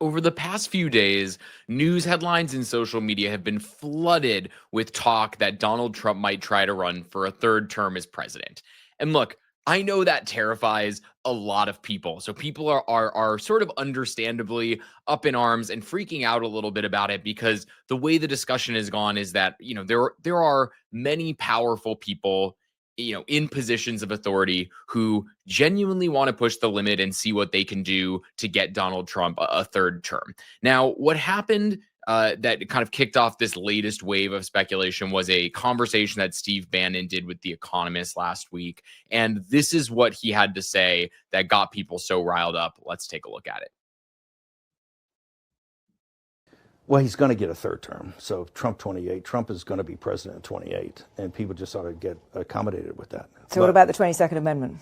Over the past few days, news headlines and social media have been flooded with talk that Donald Trump might try to run for a third term as president. And look, I know that terrifies a lot of people. So people are sort of understandably up in arms and freaking out a little bit about it because the way the discussion has gone is that, there are many powerful people in positions of authority who genuinely want to push the limit and see what they can do to get Donald Trump a third term. Now, what happened that kind of kicked off this latest wave of speculation was a conversation that Steve Bannon did with The Economist last week. And this is what he had to say that got people so riled up. Let's take a look at it. Well, he's going to get a third term. So Trump 28, Trump is going to be president in 28, and people just ought to get accommodated with that. So what about the 22nd Amendment?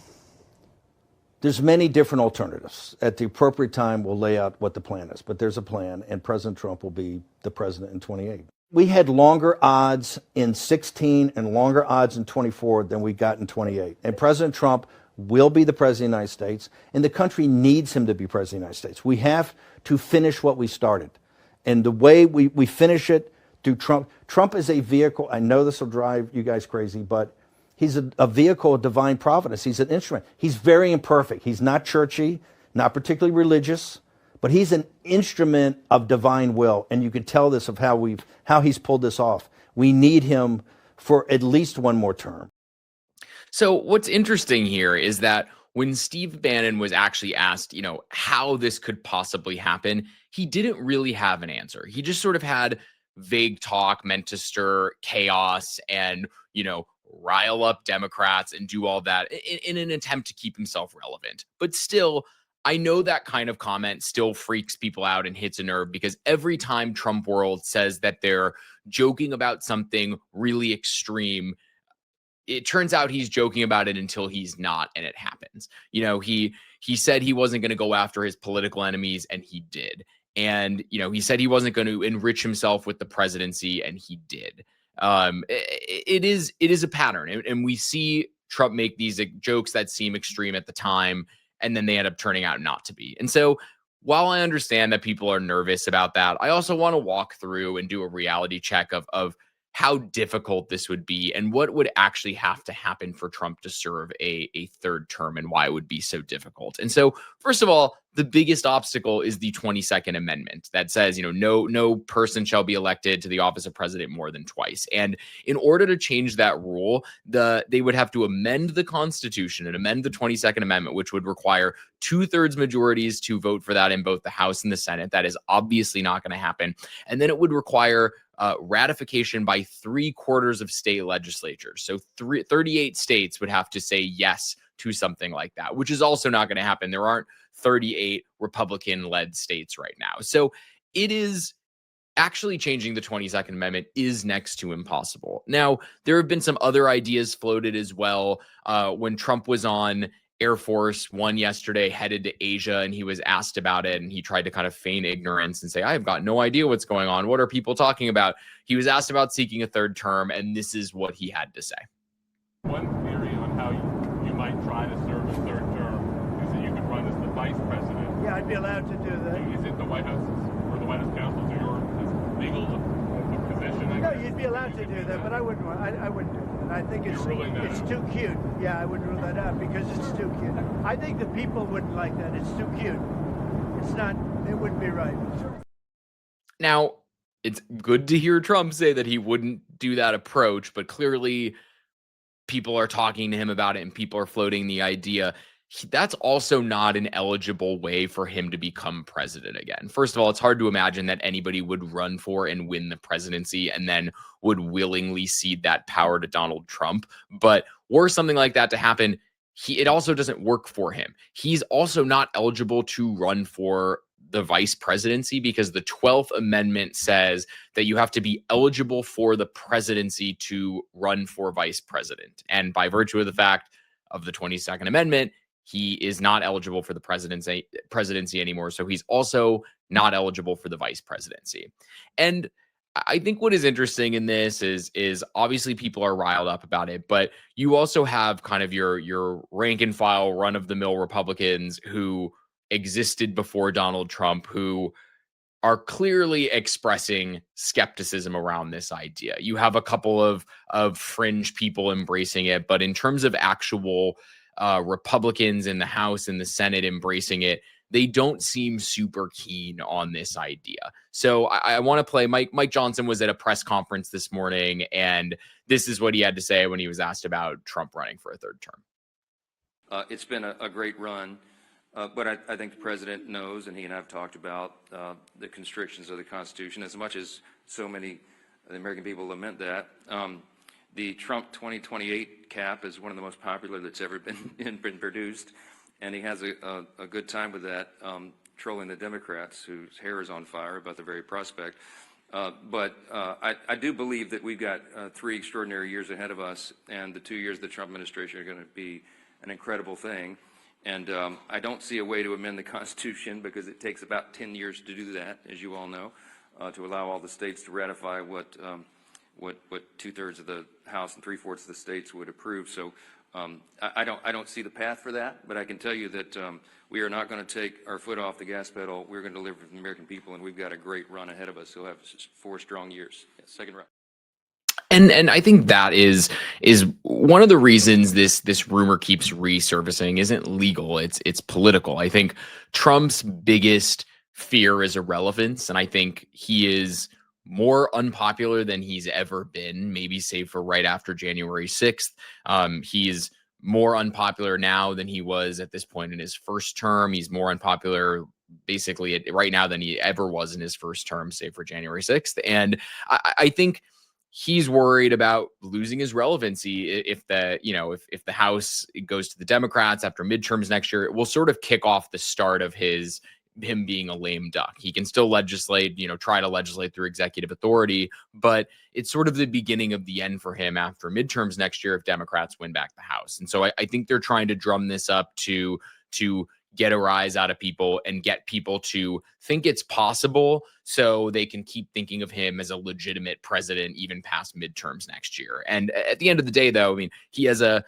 There's many different alternatives. At the appropriate time, we'll lay out what the plan is, but there's a plan, and President Trump will be the president in 28. We had longer odds in 16 and longer odds in 24 than we got in 28. And President Trump will be the president of the United States, and the country needs him to be president of the United States. We have to finish what we started. And the way we finish it through Trump is a vehicle. I know this will drive you guys crazy, but he's a vehicle of divine providence. He's an instrument. He's very imperfect. He's not churchy, not particularly religious, but he's an instrument of divine will. And you can tell this of how he's pulled this off. We need him for at least one more term. So what's interesting here is that when Steve Bannon was actually asked, how this could possibly happen, he didn't really have an answer. He just sort of had vague talk meant to stir chaos and, rile up Democrats and do all that in an attempt to keep himself relevant. But still, I know that kind of comment still freaks people out and hits a nerve because every time Trump World says that they're joking about something really extreme, it turns out he's joking about it until he's not, and it happens. He said he wasn't going to go after his political enemies, and he did. And he said he wasn't going to enrich himself with the presidency, and he did. It is a pattern, and we see Trump make these jokes that seem extreme at the time, and then they end up turning out not to be. And so, while I understand that people are nervous about that, I also want to walk through and do a reality check of how difficult this would be and what would actually have to happen for Trump to serve a third term and why it would be so difficult. And so, first of all, the biggest obstacle is the 22nd Amendment that says, no person shall be elected to the office of president more than twice. And in order to change that rule, they would have to amend the Constitution and amend the 22nd Amendment, which would require 2/3 majorities to vote for that in both the House and the Senate. That is obviously not going to happen. And then it would require ratification by 3/4 of state legislatures. So 38 states would have to say yes to something like that, which is also not going to happen. There aren't 38 Republican-led states right now. So it is actually changing the 22nd Amendment is next to impossible. Now, there have been some other ideas floated as well. When Trump was on Air Force One yesterday, headed to Asia, and he was asked about it, and he tried to kind of feign ignorance and say, I've got no idea what's going on. What are people talking about? He was asked about seeking a third term, and this is what he had to say. One theory on how you might try to serve a third term is that you could run as the vice president. Yeah, I'd be allowed to do that. Is it the White House or the White House counsel to your legal position? No, you'd be allowed to do that, but I wouldn't do it. I think it's too cute. Yeah, I would rule that out because it's too cute. I think the people wouldn't like that. It's too cute. It's not, it wouldn't be right. Now, it's good to hear Trump say that he wouldn't do that approach, but clearly people are talking to him about it and people are floating the idea. That's also not an eligible way for him to become president again. First of all, it's hard to imagine that anybody would run for and win the presidency and then would willingly cede that power to Donald Trump. But were something like that to happen, it also doesn't work for him. He's also not eligible to run for the vice presidency because the 12th Amendment says that you have to be eligible for the presidency to run for vice president. And by virtue of the fact of the 22nd Amendment, he is not eligible for the presidency anymore. So he's also not eligible for the vice presidency. And I think what is interesting in this is obviously people are riled up about it, but you also have kind of your rank and file run of the mill Republicans who existed before Donald Trump who are clearly expressing skepticism around this idea. You have a couple of fringe people embracing it, but in terms of actual Republicans in the House and the Senate embracing it, they don't seem super keen on this idea. So I want to play. Mike Johnson was at a press conference this morning, and this is what he had to say when he was asked about Trump running for a third term. It's been a great run. But I think the president knows, and he and I have talked about the constrictions of the Constitution, as much as so many of the American people lament that. The Trump 2028 cap is one of the most popular that's ever been produced, and he has a good time with that, trolling the Democrats, whose hair is on fire about the very prospect. But I do believe that we've got 3 extraordinary years ahead of us, and the 2 years of the Trump administration are going to be an incredible thing. And I don't see a way to amend the Constitution because it takes about 10 years to do that, as you all know, to allow all the states to ratify what 2/3 of the House and 3/4 of the states would approve. So I don't see the path for that, but I can tell you that we are not going to take our foot off the gas pedal. We're going to deliver for the American people, and we've got a great run ahead of us. We'll have 4 strong years. Yeah, second round. And I think that is one of the reasons this rumor keeps resurfacing isn't legal, it's political. I think Trump's biggest fear is irrelevance, and I think he is more unpopular than he's ever been, maybe save for right after January 6th. He's more unpopular now than he was at this point in his first term. He's more unpopular basically right now than he ever was in his first term, save for January 6th. And I think he's worried about losing his relevancy if the House goes to the Democrats after midterms next year. It will sort of kick off the start of him being a lame duck. He can still legislate, try to legislate through executive authority, but it's sort of the beginning of the end for him after midterms next year if Democrats win back the House. And so I think they're trying to drum this up to get a rise out of people and get people to think it's possible so they can keep thinking of him as a legitimate president even past midterms next year. And at the end of the day, though, I mean, he has an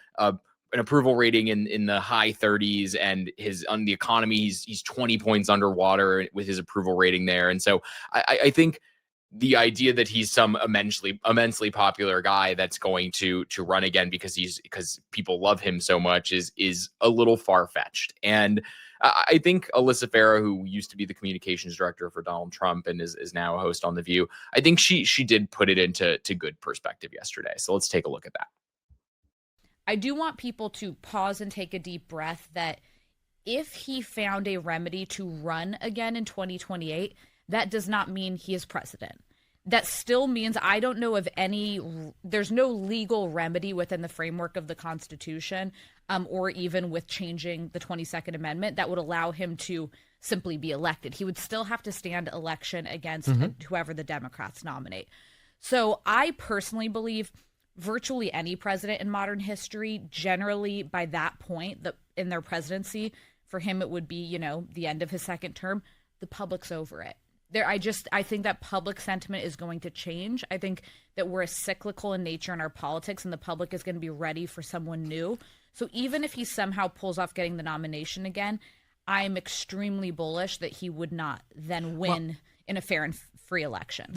approval rating in the high 30s, and on the economy, he's 20 points underwater with his approval rating there. And so I think the idea that he's some immensely popular guy that's going to run again because people love him so much is a little far-fetched. And I think Alyssa Farah, who used to be the communications director for Donald Trump and is now a host on The View, I think she did put it into good perspective yesterday. So let's take a look at that. I do want people to pause and take a deep breath that if he found a remedy to run again in 2028, that does not mean he is president. That still means I don't know of there's no legal remedy within the framework of the Constitution or even with changing the 22nd Amendment that would allow him to simply be elected. He would still have to stand election against whoever the Democrats nominate. So I personally believe virtually any president in modern history, generally by that point in their presidency, for him it would be, the end of his second term, the public's over it. I think that public sentiment is going to change. I think that we're cyclical in nature in our politics, and the public is going to be ready for someone new. So even if he somehow pulls off getting the nomination again, I'm extremely bullish that he would not then win in a fair and free election.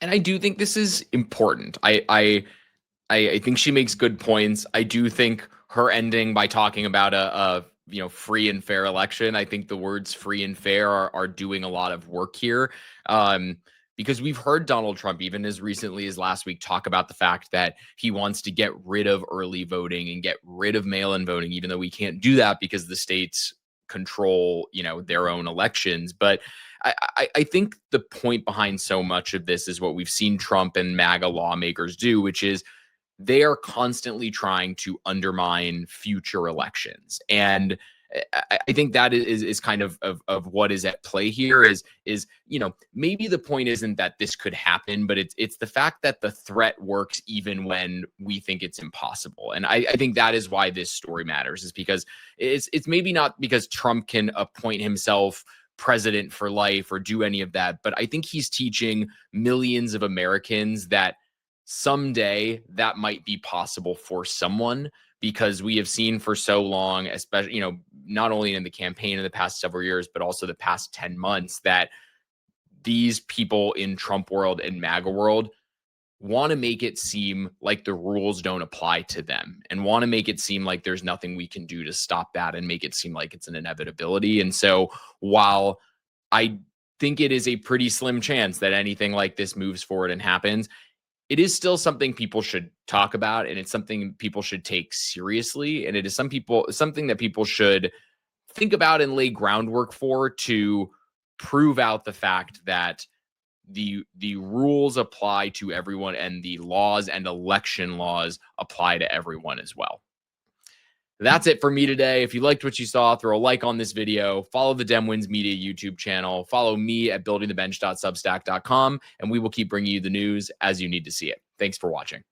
And I do think this is important. I think she makes good points. I do think her ending by talking about a free and fair election. I think the words free and fair are doing a lot of work here. Because we've heard Donald Trump, even as recently as last week, talk about the fact that he wants to get rid of early voting and get rid of mail-in voting, even though we can't do that because the states control, their own elections. But I think the point behind so much of this is what we've seen Trump and MAGA lawmakers do, which is they are constantly trying to undermine future elections. And I think that is kind of what is at play here is maybe the point isn't that this could happen, but it's the fact that the threat works even when we think it's impossible. And I think that is why this story matters, is because it's maybe not because Trump can appoint himself president for life or do any of that, but I think he's teaching millions of Americans that someday that might be possible for someone because we have seen for so long, especially, not only in the campaign in the past several years, but also the past 10 months, that these people in Trump world and MAGA world want to make it seem like the rules don't apply to them and want to make it seem like there's nothing we can do to stop that and make it seem like it's an inevitability. And so while I think it is a pretty slim chance that anything like this moves forward and happens, it is still something people should talk about, and it's something people should take seriously. And it is something that people should think about and lay groundwork for, to prove out the fact that the rules apply to everyone, and the laws and election laws apply to everyone as well. That's it for me today. If you liked what you saw, throw a like on this video, follow the Dem Wins Media YouTube channel, follow me at buildingthebench.substack.com, and we will keep bringing you the news as you need to see it. Thanks for watching.